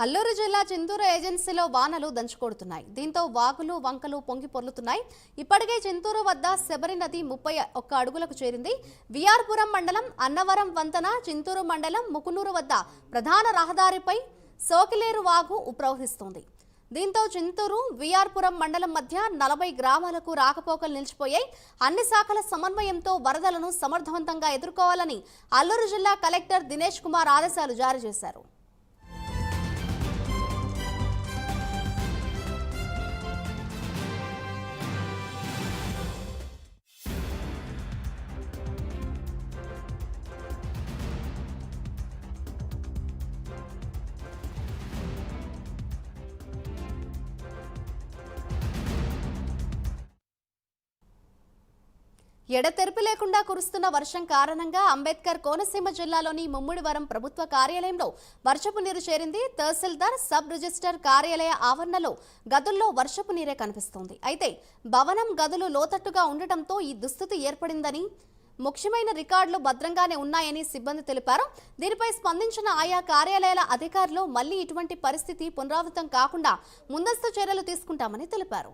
అల్లూరు జిల్లా చింతూరు ఏజెన్సీలో వానలు దంచుకొడుతున్నాయి. దీంతో వాగులు వంకలు పొంగి పొర్లుతున్నాయి. ఇప్పటికే చింతూరు వద్ద శబరి నది 31 అడుగులకు చేరింది. విఆర్పురం మండలం అన్నవరం వంతెన, చింతూరు మండలం ముకునూరు వద్ద ప్రధాన రహదారిపై సోకిలేరు వాగు ప్రవహిస్తోంది. దీంతో చింతూరు విఆర్పురం మండలం మధ్య 40 గ్రామాలకు రాకపోకలు నిలిచిపోయాయి. అన్ని శాఖల సమన్వయంతో వరదలను సమర్థవంతంగా ఎదుర్కోవాలని అల్లూరు జిల్లా కలెక్టర్ దినేష్ కుమార్ ఆదేశాలు జారీ చేశారు. ఎడతెరిపి లేకుండా కురుస్తున్న వర్షం కారణంగా అంబేద్కర్ కోనసీమ జిల్లాలోని ముమ్మిడివరం ప్రభుత్వ కార్యాలయంలో వర్షపు నీరు చేరింది. తహసీల్దార్, సబ్ రిజిస్టర్ కార్యాలయ ఆవరణలో గదుల్లో వర్షపు నీరే కనిపిస్తోంది. అయితే భవనం గదులు లోతట్టుగా ఉండటంతో ఈ దుస్థితి ఏర్పడిందని, ముఖ్యమైన రికార్డులు భద్రంగానే ఉన్నాయని సిబ్బంది తెలిపారు. దీనిపై స్పందించిన ఆయా కార్యాలయాల అధికారులు మళ్లీ ఇటువంటి పరిస్థితి పునరావృతం కాకుండా ముందస్తు చర్యలు తీసుకుంటామని తెలిపారు.